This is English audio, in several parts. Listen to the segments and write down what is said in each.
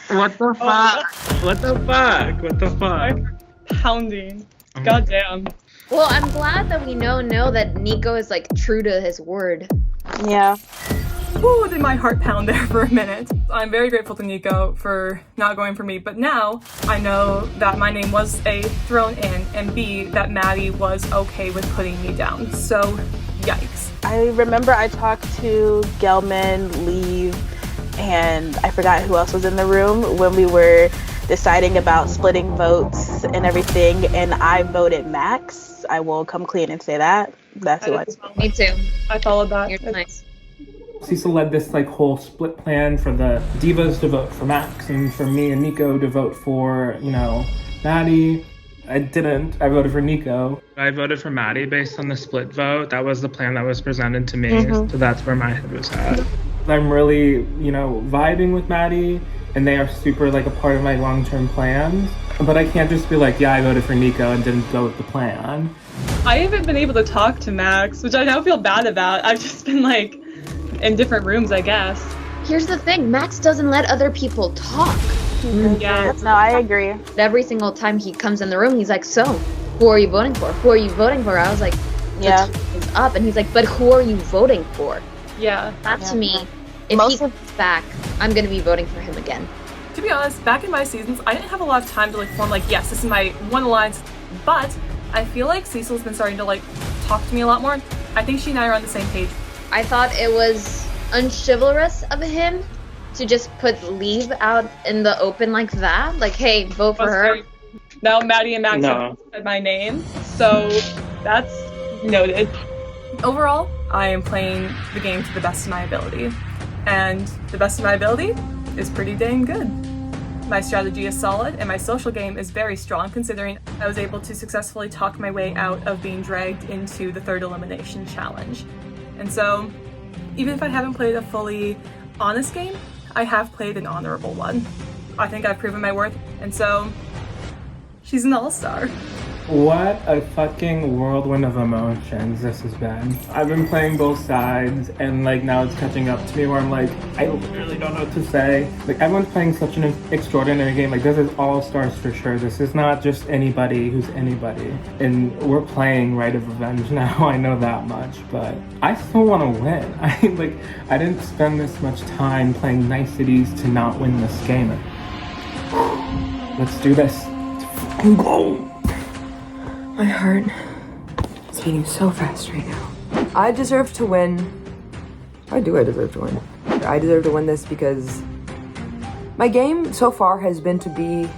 What the fuck? What the fuck? What the fuck? Pounding. Goddamn. Well, I'm glad that we know that Neiko is like true to his word. Yeah. Ooh, did my heart pound there for a minute. I'm very grateful to Neiko for not going for me, but now I know that my name was A, thrown in, and B, that Maddie was okay with putting me down. So, yikes. I remember I talked to Gelman, Liv, and I forgot who else was in the room when we were deciding about splitting votes and everything, and I voted Max. I will come clean and say that. That's who I. Me too. I followed that. You're nice. Sisel led this like whole split plan for the divas to vote for Max and for me and Neiko to vote for, Maddie. I didn't. I voted for Neiko. I voted for Maddie based on the split vote. That was the plan that was presented to me. Mm-hmm. So that's where my head was at. I'm really, vibing with Maddie, and they are super like a part of my long-term plans. But I can't just be like, yeah, I voted for Neiko and didn't go with the plan. I haven't been able to talk to Max, which I now feel bad about. I've just been like in different rooms, I guess. Here's the thing, Max doesn't let other people talk. Yeah. No, I agree. Every single time he comes in the room, he's like, so, who are you voting for? Who are you voting for? I was like, Yeah. the time is up. And he's like, but who are you voting for? Yeah. That to me, if Most he comes back, I'm going to be voting for him again. To be honest, back in my seasons, I didn't have a lot of time to form yes, this is my one alliance, but I feel like Sisel's been starting to talk to me a lot more. I think she and I are on the same page. I thought it was unchivalrous of him to just put Liv out in the open like that. Like, hey, vote for her. Now Maddie and Max have said my name, so that's noted. Overall, I am playing the game to the best of my ability, and the best of my ability is pretty dang good. My strategy is solid, and my social game is very strong, considering I was able to successfully talk my way out of being dragged into the third elimination challenge. And so, even if I haven't played a fully honest game, I have played an honorable one. I think I've proven my worth, and so, she's an all-star. What a fucking whirlwind of emotions this has been. I've been playing both sides, and now it's catching up to me where I'm like, I literally don't know what to say. Everyone's playing such an extraordinary game. This is all stars for sure. This is not just anybody who's anybody. And we're playing Rite of Revenge now, I know that much, but I still want to win. I didn't spend this much time playing niceties to not win this game. Let's do this. Let's go. My heart is beating so fast right now. I deserve to win. Why do I deserve to win? I deserve to win this because my game so far has been to be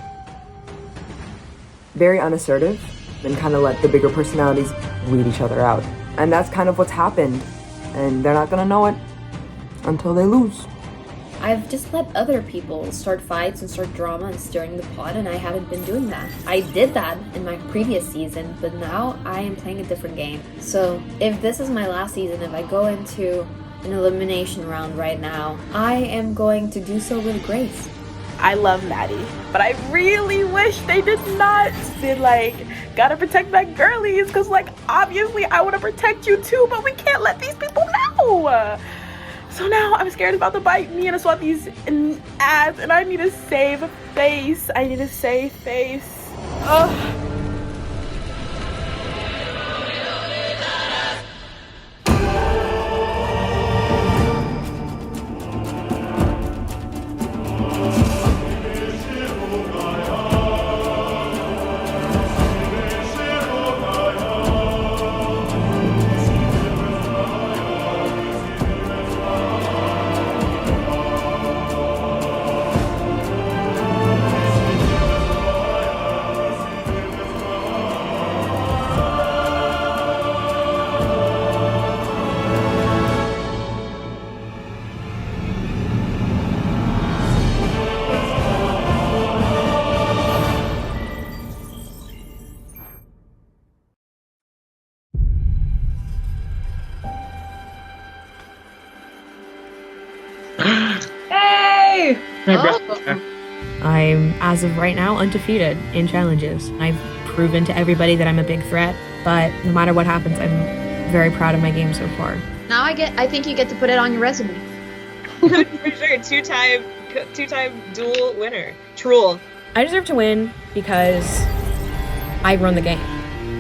very unassertive and kind of let the bigger personalities weed each other out. And that's kind of what's happened. And they're not gonna know it until they lose. I've just let other people start fights and start drama and stirring the pot, and I haven't been doing that. I did that in my previous season, but now I am playing a different game. So if this is my last season, if I go into an elimination round right now, I am going to do so with grace. I love Maddie, but I really wish they did not be gotta protect that girlies, because obviously I want to protect you too, but we can't let these people know. So now I'm scared about to bite me and Aswathi's in the ass, and I need to save face. Ugh. Hey! I'm, as of right now, undefeated in challenges. I've proven to everybody that I'm a big threat, but no matter what happens, I'm very proud of my game so far. Now I think you get to put it on your resume. For sure, 2-time two-time duel winner. Troll. I deserve to win because I run the game.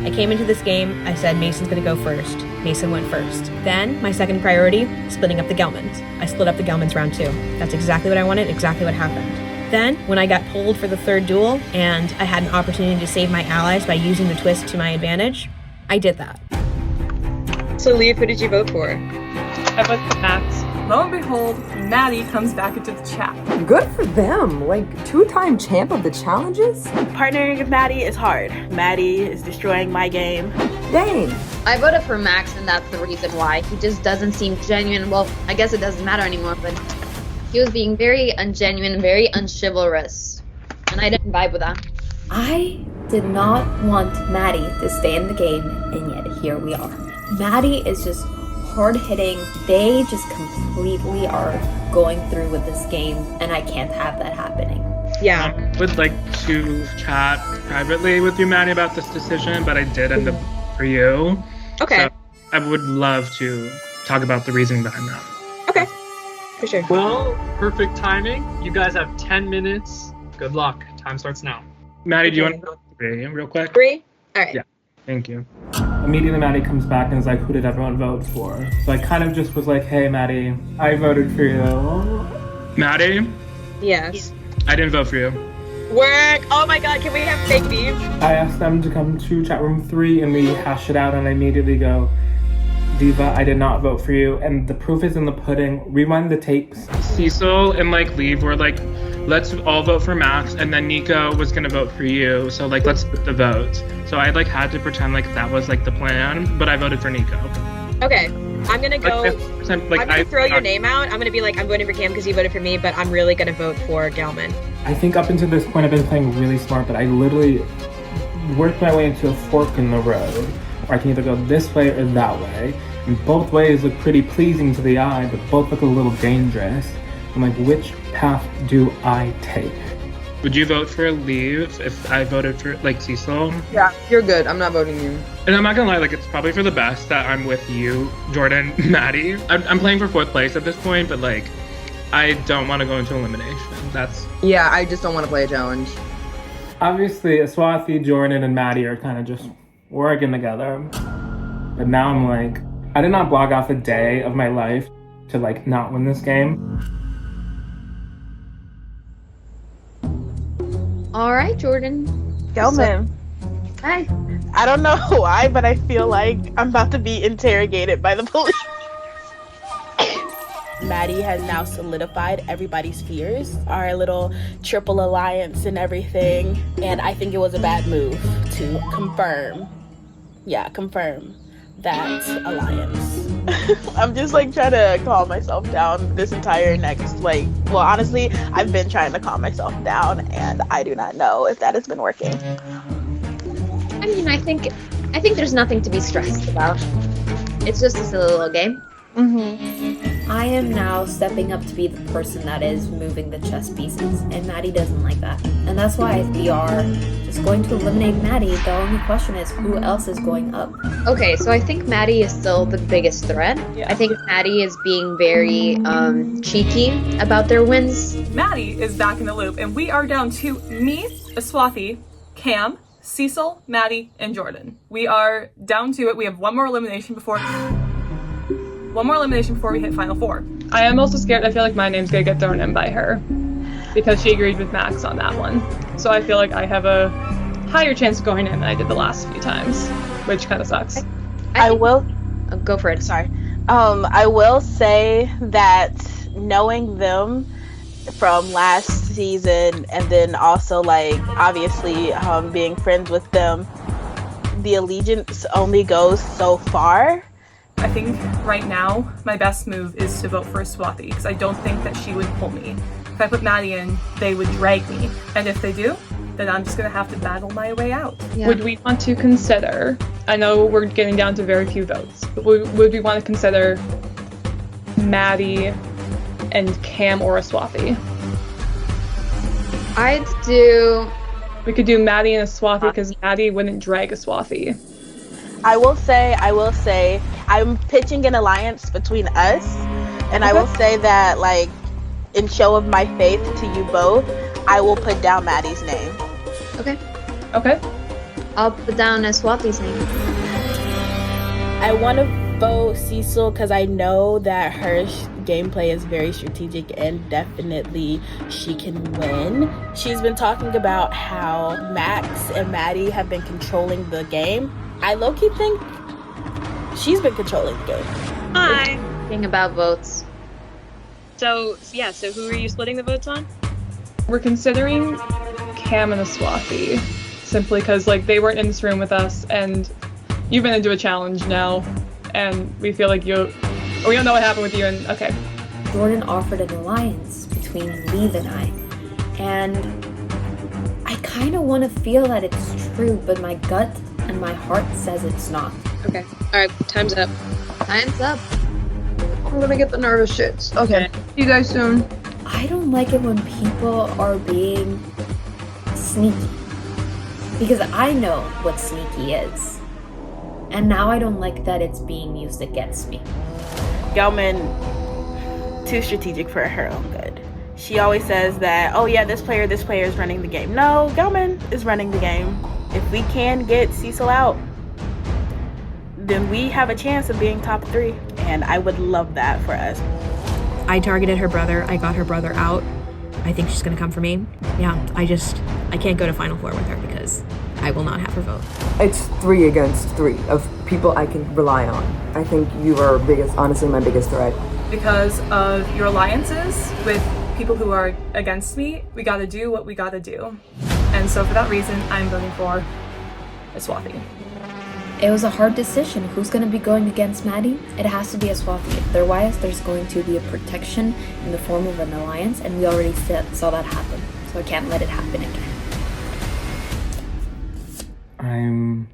I came into this game, I said Mason's gonna go first. Mason went first. Then, my second priority, splitting up the Gelmans. I split up the Gelmans round 2. That's exactly what I wanted, exactly what happened. Then, when I got pulled for the third duel, and I had an opportunity to save my allies by using the twist to my advantage, I did that. So, Liv, who did you vote for? I voted for Max. Lo and behold, Maddie comes back into the chat. Good for them. Like, 2-time champ of the challenges? Partnering with Maddie is hard. Maddie is destroying my game. Dang. I voted for Max, and that's the reason why. He just doesn't seem genuine. Well, I guess it doesn't matter anymore, but he was being very ungenuine, very unchivalrous. And I didn't vibe with that. I did not want Maddie to stay in the game, and yet here we are. Maddie is just hard-hitting. They just completely are going through with this game, and I can't have that happening. Yeah. I would like to chat privately with you, Maddie, about this decision, but I did end up for you. Okay. So I would love to talk about the reasoning behind that. Okay. For sure. Well, perfect timing. You guys have 10 minutes. Good luck. Time starts now. Maddie, do you want to go 3 real quick? 3? All right. Yeah. Thank you. Immediately, Maddie comes back and is like, who did everyone vote for? So I kind of just was like, hey, Maddie, I voted for you. Maddie? Yes. I didn't vote for you. Work! Oh my god, can we have fake beef? I asked them to come to chat room 3 and we hash it out, and I immediately go, Diva, I did not vote for you, and the proof is in the pudding. Rewind the tapes. Sisel and Liv were like, let's all vote for Max, and then Neiko was gonna vote for you, so let's split the votes. So I had to pretend that was the plan, but I voted for Neiko. Okay, I'm gonna go. 50%, I'm gonna throw your name out. I'm gonna be I'm voting for Cam because you voted for me, but I'm really gonna vote for Gelman. I think up until this point I've been playing really smart, but I literally worked my way into a fork in the road, where I can either go this way or that way. And both ways look pretty pleasing to the eye, but both look a little dangerous. I'm which path do I take? Would you vote for Liv if I voted for Sisel? Yeah, you're good. I'm not voting you. And I'm not gonna lie, it's probably for the best that I'm with you, Jordan, Maddie. I'm playing for 4th place at this point, but I don't want to go into elimination. Yeah, I just don't want to play a challenge. Obviously, Aswathi, Jordan, and Maddie are kind of just working together. But now I'm I did not block off a day of my life to not win this game. All right, Jordan. Gelman. Hi. I don't know why, but I feel like I'm about to be interrogated by the police. Maddie has now solidified everybody's fears, our little triple alliance and everything, and I think it was a bad move to confirm that alliance. I'm just trying to calm myself down this entire honestly, I've been trying to calm myself down, and I do not know if that has been working. I mean, I think there's nothing to be stressed about. It's just a silly little game. Mm-hmm. I am now stepping up to be the person that is moving the chess pieces, and Maddie doesn't like that. And that's why we are just going to eliminate Maddie. The only question is who else is going up. Okay, so I think Maddie is still the biggest threat. Yeah. I think Maddie is being very cheeky about their wins. Maddie is back in the loop, and we are down to me, Aswathi, Cam, Sisel, Maddie, and Jordan. We are down to it. We have one more elimination before we hit Final 4. I am also scared. I feel like my name's gonna get thrown in by her because she agreed with Max on that one. So I feel like I have a higher chance of going in than I did the last few times, which kind of sucks. I will go for it. Sorry. I will say that knowing them from last season, and then also obviously being friends with them, the allegiance only goes so far. I think right now my best move is to vote for Aswathi because I don't think that she would pull me. If I put Maddie in, they would drag me, and if they do, then I'm just gonna have to battle my way out. Yeah. Would we want to consider, I know we're getting down to very few votes, but would we want to consider Maddie and Cam or Aswathi? We could do Maddie and Aswathi because Maddie wouldn't drag Aswathi. I will say, I'm pitching an alliance between us, and I will say that, in show of my faith to you both, I will put down Maddie's name. Okay. Okay. I'll put down Aswathi's name. I want to vote Sisel because I know that her gameplay is very strategic and definitely she can win. She's been talking about how Max and Maddie have been controlling the game. I low-key think she's been controlling the game. Hi. Thing about votes. So who are you splitting the votes on? We're considering Cam and Aswathi, simply because like they weren't in this room with us, and you've been into a challenge now, and we feel like we don't know what happened with you. And okay. Jordan offered an alliance between Liv and I, and I kind of want to feel that it's true, but my gut and my heart says it's not. Okay. All right. Time's up. Time's up. I'm gonna get the nervous shits. Okay. See you guys soon. I don't like it when people are being sneaky, because I know what sneaky is, and now I don't like that it's being used against me. Gelman, too strategic for her own good. She always says that, oh yeah, this player is running the game. No, Gelman is running the game. If we can get Sisel out, then we have a chance of being top 3, and I would love that for us. I targeted her brother. I got her brother out. I think she's gonna come for me. Yeah, I can't go to Final Four with her because I will not have her vote. It's 3 against 3 of people I can rely on. I think you are honestly my biggest threat. Because of your alliances with people who are against me, we gotta do what we gotta do. And so for that reason, I'm voting for Aswathi. It was a hard decision. Who's going to be going against Maddie? It has to be Aswathi. Otherwise, there's going to be a protection in the form of an alliance, and we already saw that happen. So I can't let it happen again. I'm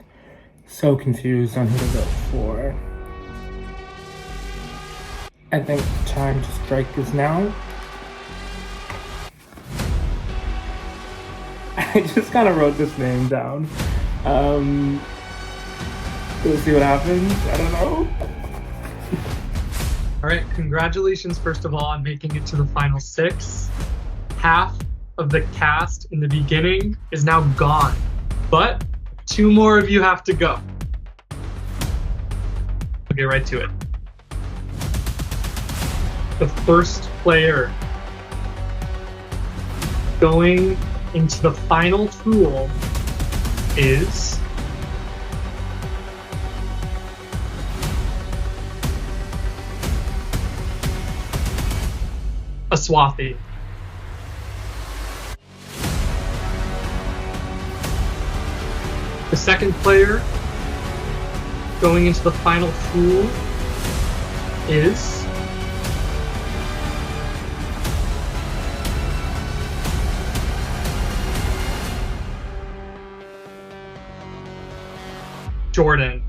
so confused on who to vote for. I think time to strike is now. I just kind of wrote this name down. We'll see what happens. I don't know. All right, congratulations, first of all, on making it to the final 6. Half of the cast in the beginning is now gone, but 2 more of you have to go. We'll get right to it. The first player going into the final pool is Aswathi. The second player going into the final pool is Jordan.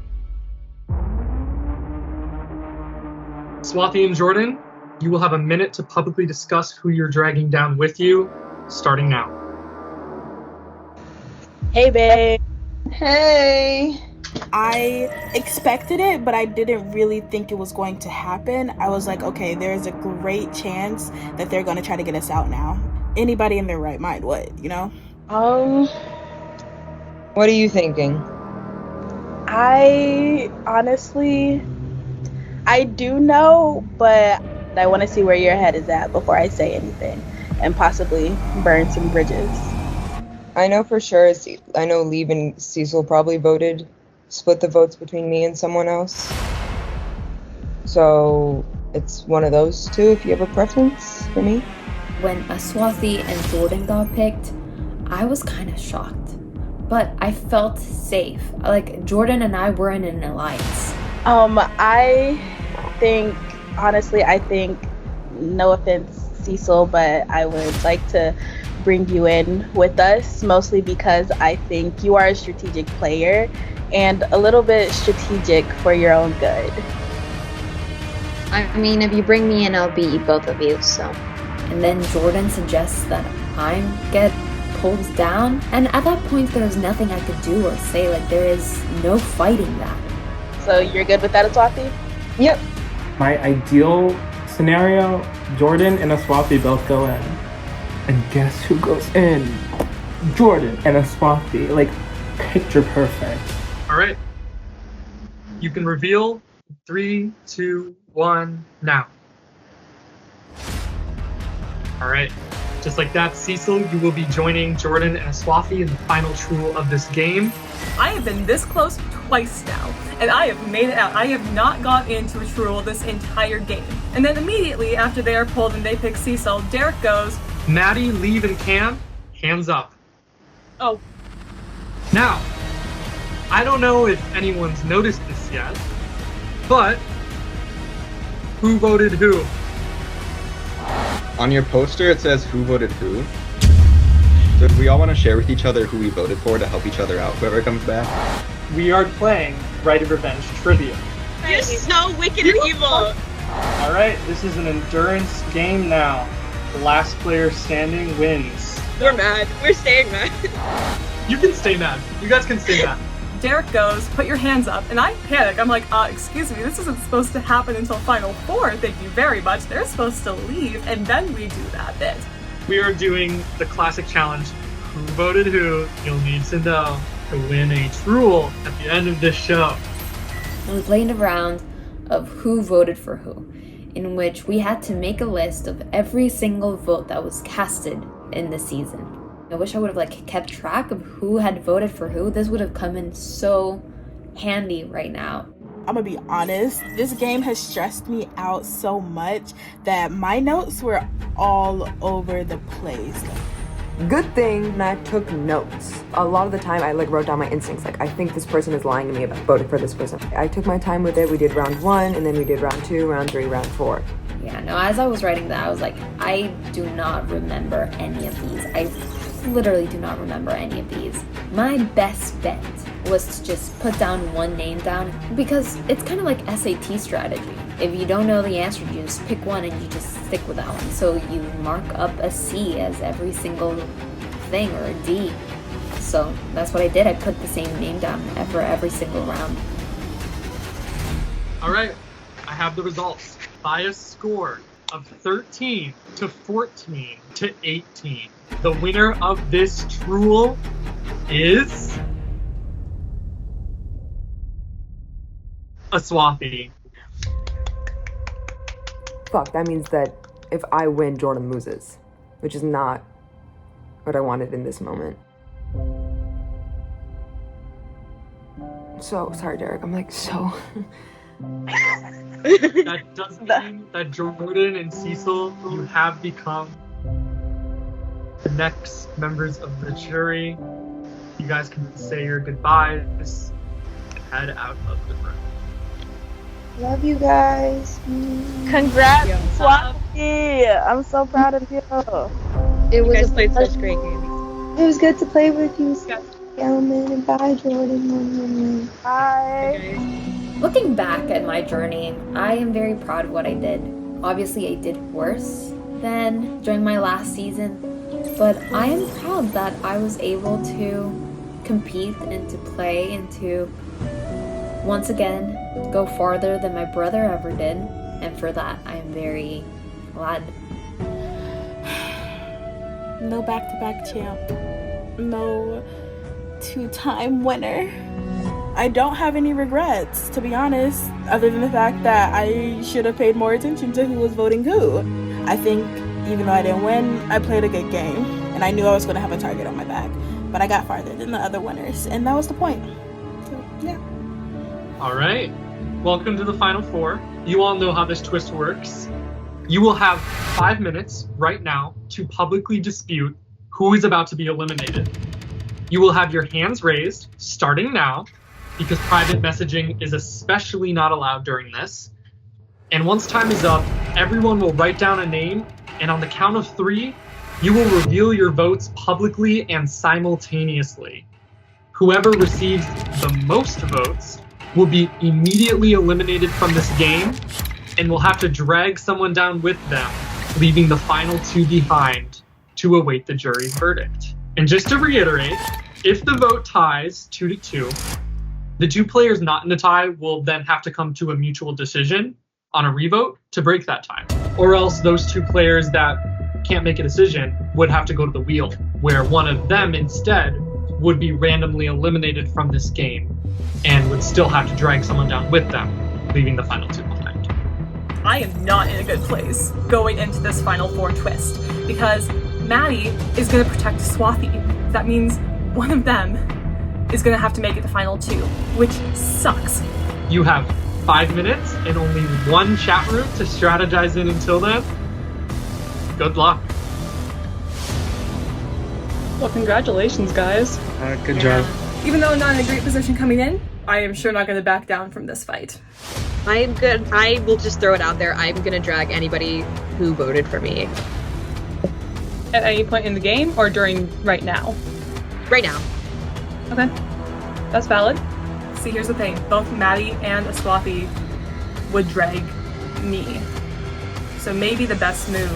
Aswathi and Jordan, you will have a minute to publicly discuss who you're dragging down with you, starting now. Hey, babe. Hey! I expected it, but I didn't really think it was going to happen. I was like, okay, there's a great chance that they're going to try to get us out now. Anybody in their right mind would, you know? What are you thinking? I do know, but I want to see where your head is at before I say anything and possibly burn some bridges. I know for sure, I know Liv and Sisel probably split the votes between me and someone else. So it's one of those 2 if you have a preference for me. When Aswathi and Jordan got picked, I was kind of shocked. But I felt safe. Like, Jordan and I were in an alliance. I think, no offense, Sisel, but I would like to bring you in with us, mostly because I think you are a strategic player and a little bit strategic for your own good. I mean, if you bring me in, I'll beat both of you, so. And then Jordan suggests that I get pulled down, and at that point there's nothing I could do or say. Like, there is no fighting that. So you're good with that, Aswathi? Yep. My ideal scenario Jordan and Aswathi both go in. And guess who goes in? Jordan and Aswathi. Like, picture perfect. All right. You can reveal 3, 2, 1, now. All right. Just like that, Sisel, you will be joining Jordan and Aswathi in the final Choral of this game. I have been this close twice now, and I have made it out. I have not got into a Choral this entire game. And then immediately after they are pulled and they pick Sisel, Derek goes, Maddie, Liv, and Cam, hands up. oh, Now, I don't know if anyone's noticed this yet, but who voted who? On your poster, it says who voted who. So we all want to share with each other who we voted for to help each other out, whoever comes back. We are playing Rite of Revenge trivia. You're so wicked and evil. All right, this is an endurance game now. The last player standing wins. We're mad. We're staying mad. You can stay mad. You guys can stay mad. Derek goes, put your hands up, and I panic. I'm like, excuse me, this isn't supposed to happen until Final Four, thank you very much. They're supposed to leave, and then we do that bit. We are doing the classic challenge, who voted who. You'll need to know to win a Choral at the end of this show. And we played a round of who voted for who, in which we had to make a list of every single vote that was casted in the season. I wish I would have kept track of who had voted for who. This would have come in so handy right now. I'm gonna be honest, this game has stressed me out so much that my notes were all over the place. Good thing I took notes. A lot of the time I wrote down my instincts. I think this person is lying to me about voting for this person. I took my time with it. We did round 1, and then we did round 2, round 3, round 4. Yeah, no, as I was writing that, I was like, I do not remember any of these. I literally do not remember any of these. My best bet was to just put down one name down, because it's kind of like SAT strategy. If you don't know the answer, you just pick one and you just stick with that one. So you mark up a C as every single thing, or a D. So that's what I did. I put the same name down for every single round. All right, I have the results. By a score of 13 to 14 to 18. The winner of this Choral is Aswathi. Fuck, that means that if I win, Jordan loses, which is not what I wanted in this moment. So, sorry, Derek, I'm so... That doesn't mean that Jordan and Sisel, you have become the next members of the jury. You guys can say your goodbyes and head out of the room. Love you guys. Congrats, Swathi. I'm so proud of you. It was played such great games. It was good to play with you, Gelman, and bye, Jordan. Bye. Looking back at my journey, I am very proud of what I did. Obviously, I did worse than during my last season, but I am proud that I was able to compete and to play and to once again go farther than my brother ever did, and for that I am very glad. No back-to-back champ. No two-time winner. I don't have any regrets, to be honest, other than the fact that I should have paid more attention to who was voting who. I think even though I didn't win, I played a good game, and I knew I was going to have a target on my back, but I got farther than the other winners, and that was the point. So, yeah. All right. Welcome to the Final Four. You all know how this twist works. You will have 5 minutes right now to publicly dispute who is about to be eliminated. You will have your hands raised starting now, because private messaging is especially not allowed during this. And once time is up, everyone will write down a name, and on the count of 3, you will reveal your votes publicly and simultaneously. Whoever receives the most votes will be immediately eliminated from this game and will have to drag someone down with them, leaving the final 2 behind to await the jury's verdict. And just to reiterate, if the vote ties 2-2, the 2 players not in the tie will then have to come to a mutual decision on a revote to break that tie. Or else those two players that can't make a decision would have to go to the wheel, where one of them instead would be randomly eliminated from this game and would still have to drag someone down with them, leaving the final two behind. I am not in a good place going into this Final Four twist because Maddie is going to protect Aswathi. That means one of them is going to have to make it to Final Two, which sucks. You have 5 minutes and only one chat room to strategize in until then. Good luck. Well, congratulations, guys. Good job. Even though I'm not in a great position coming in, I am sure not going to back down from this fight. I'm good. I will just throw it out there. I'm going to drag anybody who voted for me. At any point in the game or during right now? Right now. Okay. That's valid. See, here's the thing. Both Maddie and Aswathi would drag me. So maybe the best move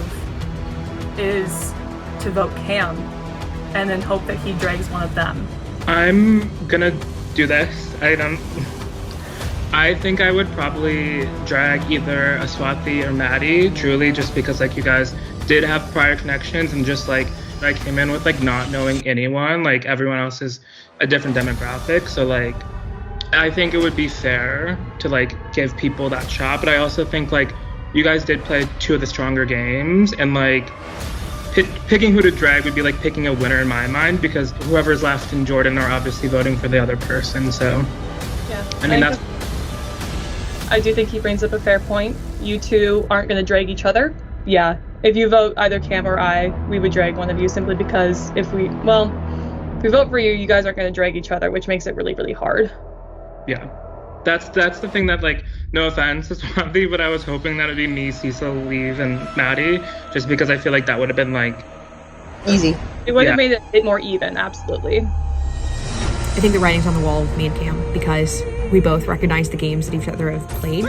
is to vote Cam and then hope that he drags one of them. I'm gonna do this. I think I would probably drag either Aswathi or Maddie, truly, just because like you guys did have prior connections and just like I came in with like not knowing anyone, like everyone else is a different demographic, so like I think it would be fair to like give people that shot, but I also think like you guys did play two of the stronger games, and like picking who to drag would be like picking a winner in my mind, because whoever's left in Jordan are obviously voting for the other person, so yeah. I mean that's I do think he brings up a fair point. You two aren't going to drag each other. Yeah, if you vote either Cam or I, we would drag one of you simply because if we vote for you, you guys aren't going to drag each other, which makes it really, really hard. Yeah, that's the thing that, like, no offense, Aswathi, but I was hoping that it'd be me, Sisel, Liv, and Maddie, just because I feel like that would have been, like... easy. It would have made it a bit more even, absolutely. I think the writing's on the wall with me and Cam, because we both recognize the games that each other have played,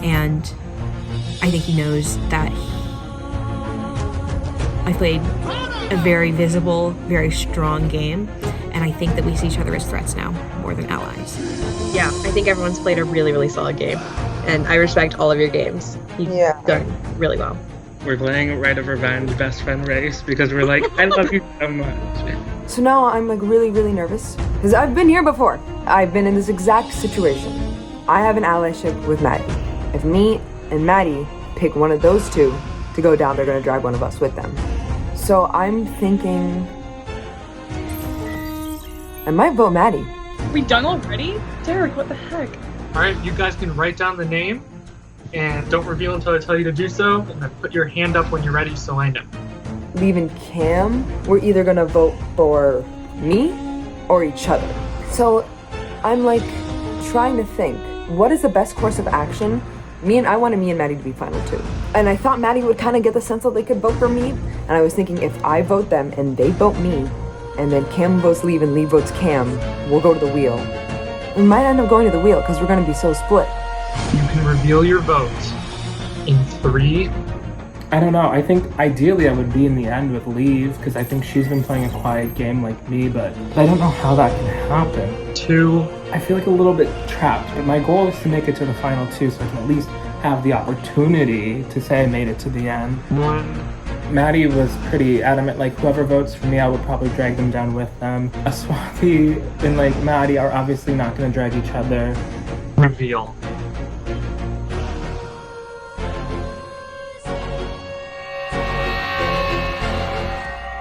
and I think he knows that I played a very visible, very strong game, and I think that we see each other as threats now, more than allies. Yeah, I think everyone's played a really, really solid game, and I respect all of your games. You've done really well. We're playing Rite of Revenge best friend race because we're like, I love you so much. So now I'm like really, really nervous because I've been here before. I've been in this exact situation. I have an allyship with Maddie. If me and Maddie pick one of those two to go down, they're gonna drag one of us with them. So I'm thinking I might vote Maddie. Are we done already? Derek, what the heck? Alright, you guys can write down the name and don't reveal until I tell you to do so, and then put your hand up when you're ready so I know. Liv and Cam, we're either gonna vote for me or each other. So I'm like trying to think, what is the best course of action? I wanted me and Maddie to be final two. And I thought Maddie would kind of get the sense that they could vote for me. And I was thinking if I vote them and they vote me, and then Cam votes Liv and Liv votes Cam, we'll go to the wheel. We might end up going to the wheel because we're gonna be so split. You can reveal your vote in 3. I don't know. I think ideally I would be in the end with Liv because I think she's been playing a quiet game like me, but I don't know how that can happen. 2. I feel like a little bit trapped, but my goal is to make it to the final 2 so I can at least have the opportunity to say I made it to the end. 1. Maddie was pretty adamant, like whoever votes for me, I would probably drag them down with them. Aswathi and like Maddie are obviously not going to drag each other. Reveal.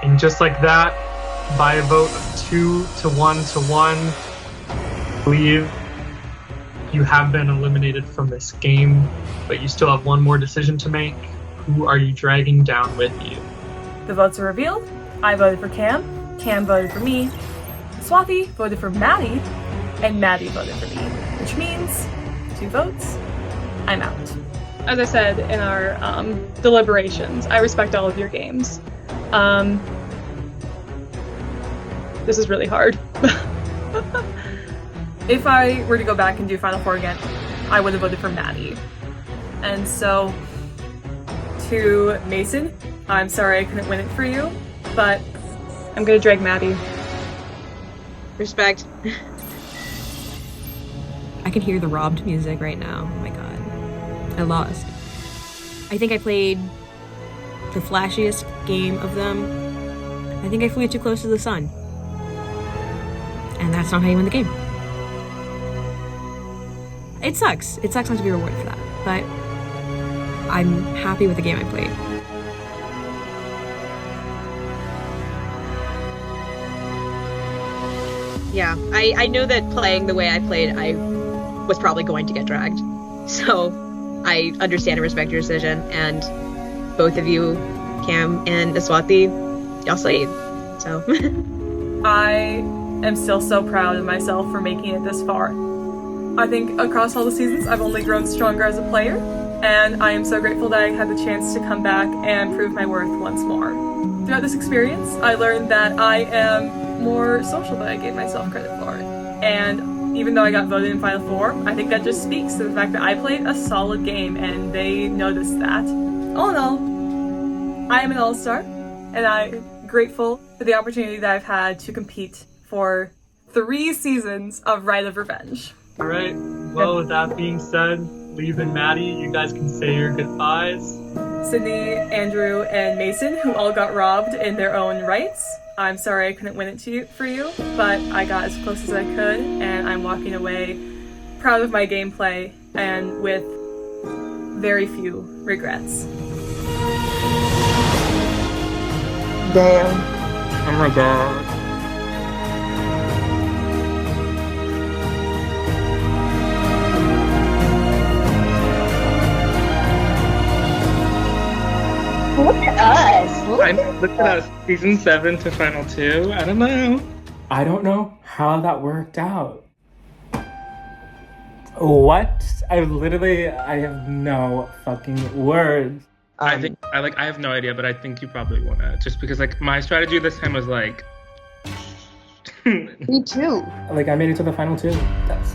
And just like that, by a vote of 2 to 1 to 1, Liv, you have been eliminated from this game, but you still have one more decision to make. Who are you dragging down with you? The votes are revealed. I voted for Cam. Cam voted for me. Aswathi voted for Maddie. And Maddie voted for me. Which means 2 votes, I'm out. As I said in our deliberations, I respect all of your games. This is really hard. If I were to go back and do Final Four again, I would have voted for Maddie. And so, to Mason, I'm sorry I couldn't win it for you, but I'm gonna drag Maddie. Respect. I can hear the robbed music right now. Oh my god. I lost. I think I played the flashiest game of them. I think I flew too close to the sun. And that's not how you win the game. It sucks. It sucks not to be rewarded for that. But I'm happy with the game I played. Yeah, I know that playing the way I played, I was probably going to get dragged. So I understand and respect your decision. And both of you, Cam and Aswathi, y'all slayed. So I am still so proud of myself for making it this far. I think across all the seasons, I've only grown stronger as a player, and I am so grateful that I had the chance to come back and prove my worth once more. Throughout this experience, I learned that I am more social than I gave myself credit for. And even though I got voted in Final Four, I think that just speaks to the fact that I played a solid game and they noticed that. All in all, I am an all-star, and I'm grateful for the opportunity that I've had to compete for 3 seasons of Rite of Revenge. All right. Well, with that being said, Liv and Maddie, you guys can say your goodbyes. Sydney, Andrew, and Mason, who all got robbed in their own rights. I'm sorry I couldn't win it for you, but I got as close as I could, and I'm walking away proud of my gameplay and with very few regrets. Damn. Oh my god. Look at us. Look at us. Season 7 to Final 2. I don't know. I don't know how that worked out. What? I have no fucking words. I have no idea, but I think you probably wanna, just because like my strategy this time was like Me too. Like I made it to the Final 2. That's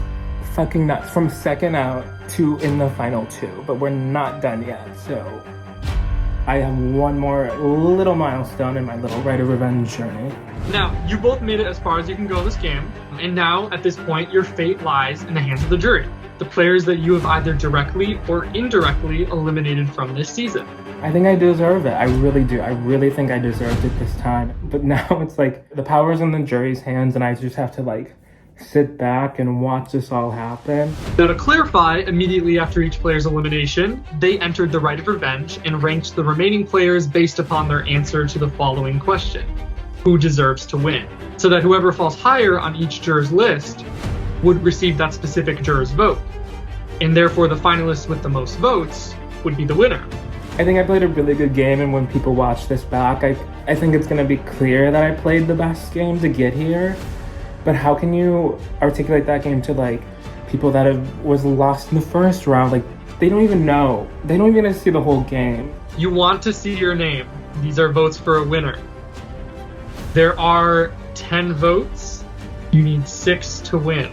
fucking nuts. From second out to in the Final 2, but we're not done yet, so I have one more little milestone in my little Rite of Revenge journey. Now, you both made it as far as you can go this game, and now, at this point, your fate lies in the hands of the jury. The players that you have either directly or indirectly eliminated from this season. I think I deserve it. I really do. I really think I deserved it this time. But now it's like the power's in the jury's hands, and I just have to like sit back and watch this all happen. Now to clarify, immediately after each player's elimination, they entered the Rite of Revenge and ranked the remaining players based upon their answer to the following question: who deserves to win? So that whoever falls higher on each juror's list would receive that specific juror's vote. And therefore the finalist with the most votes would be the winner. I think I played a really good game, and when people watch this back, I think it's gonna be clear that I played the best game to get here. But how can you articulate that game to like people that was lost in the first round? Like they don't even know. They don't even get to see the whole game. You want to see your name. These are votes for a winner. There are 10 votes. You need 6 to win.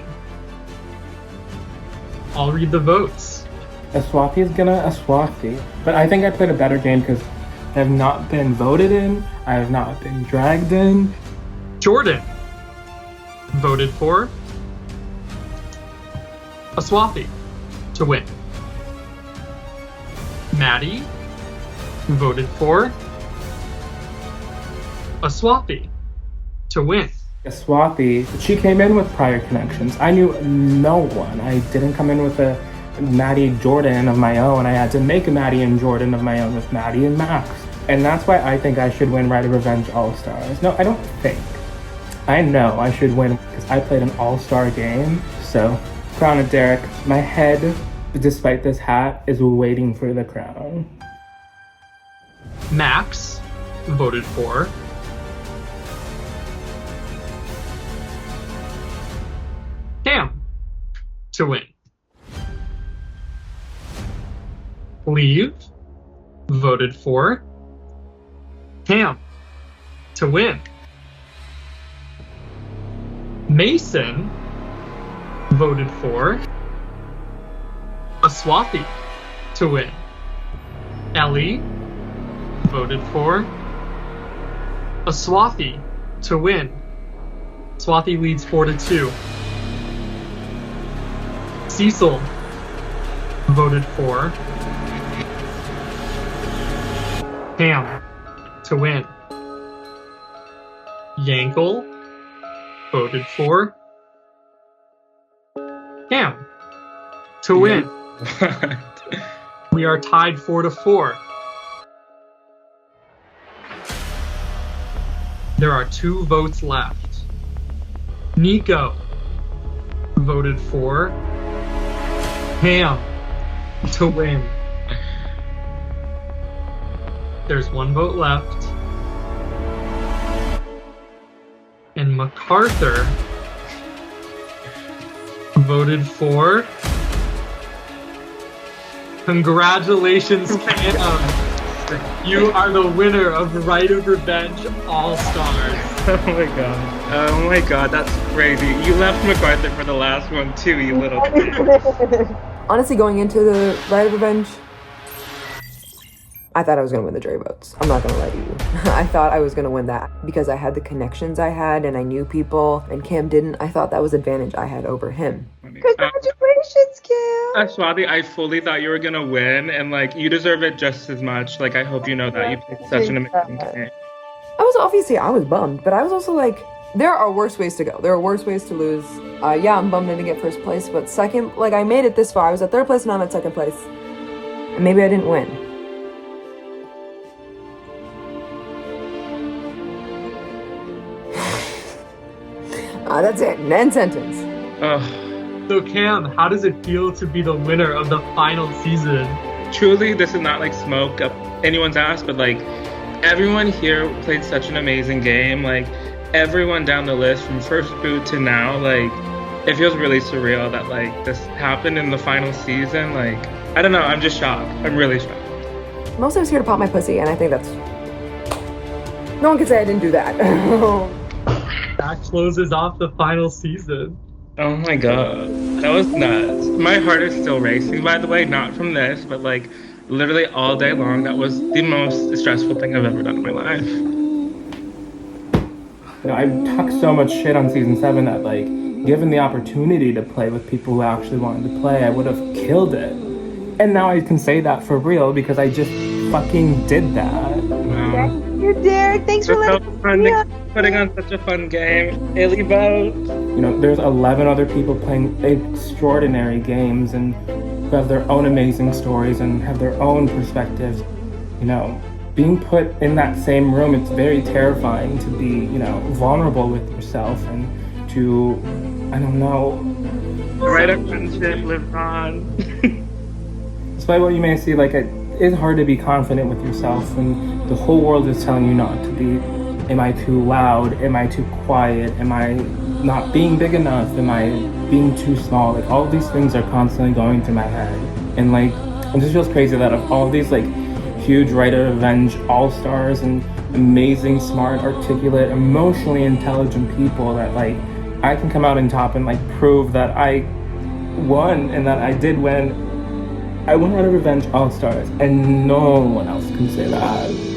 I'll read the votes. Aswathi is gonna Aswathi. But I think I played a better game because I have not been voted in. I have not been dragged in. Jordan voted for Aswathi to win. Maddie voted for Aswathi to win. Aswathi, she came in with prior connections. I knew no one. I didn't come in with a Maddie Jordan of my own. I had to make a Maddie and Jordan of my own with Maddie and Max. And that's why I think I should win Rite of Revenge All-Stars. No, I don't think. I know I should win because I played an all-star game. So, crown of Derek, my head, despite this hat, is waiting for the crown. Max voted for Cam to win. Liv voted for Cam to win. Mason voted for Aswathi to win. Ellie voted for Aswathi to win. Aswathi leads 4-2. Sisel voted for Cam to win. Yankel voted for Cam to win. What? We are tied 4-4. There are 2 votes left. Neiko voted for Cam to win. There's 1 vote left. And MacArthur voted for... Congratulations, Cam! You are the winner of Rite of Revenge All-Stars. Oh my god. Oh my god, that's crazy. You left MacArthur for the last one too, you little bitch. Honestly, going into the Rite of Revenge, I thought I was going to win the jury votes. I'm not going to lie to you. I thought I was going to win that because I had the connections I had and I knew people and Cam didn't. I thought that was an advantage I had over him. Congratulations, Cam. Aswathi, I fully thought you were going to win and like you deserve it just as much. Like I hope you know that. You played such an amazing game. I was bummed, but I was also like, there are worse ways to go. There are worse ways to lose. Yeah, I'm bummed I didn't get first place, but second, like I made it this far. I was at third place and I'm at second place. And maybe I didn't win. That's it. End sentence. So Cam, how does it feel to be the winner of the final season? Truly, this is not like smoke up anyone's ass, but like everyone here played such an amazing game. Like everyone down the list from first boot to now, like it feels really surreal that like this happened in the final season. Like I don't know, I'm just shocked. I'm really shocked. Mostly I was here to pop my pussy, and I think that's... No one can say I didn't do that. That closes off the final season. Oh my god, that was nuts. My heart is still racing, by the way, not from this, but like literally all day long, that was the most stressful thing I've ever done in my life. You know, I talked so much shit on season 7 that like, given the opportunity to play with people who actually wanted to play, I would have killed it. And now I can say that for real because I just fucking did that. Wow. You Derek, thanks for letting us putting on such a fun game. Ellie vote. You know, there's 11 other people playing extraordinary games and who have their own amazing stories and have their own perspectives. You know, being put in that same room, it's very terrifying to be, you know, vulnerable with yourself and to, I don't know, right up friendship lives on. Despite what you may see, like, it's hard to be confident with yourself when the whole world is telling you not to be. Am I too loud? Am I too quiet? Am I not being big enough? Am I being too small? Like all of these things are constantly going through my head. And like, it just feels crazy that of all these like huge Rite of Revenge all-stars and amazing, smart, articulate, emotionally intelligent people that like, I can come out on top and like prove that I won and that I did win. I won Rite of Revenge All-Stars and no one else can say that.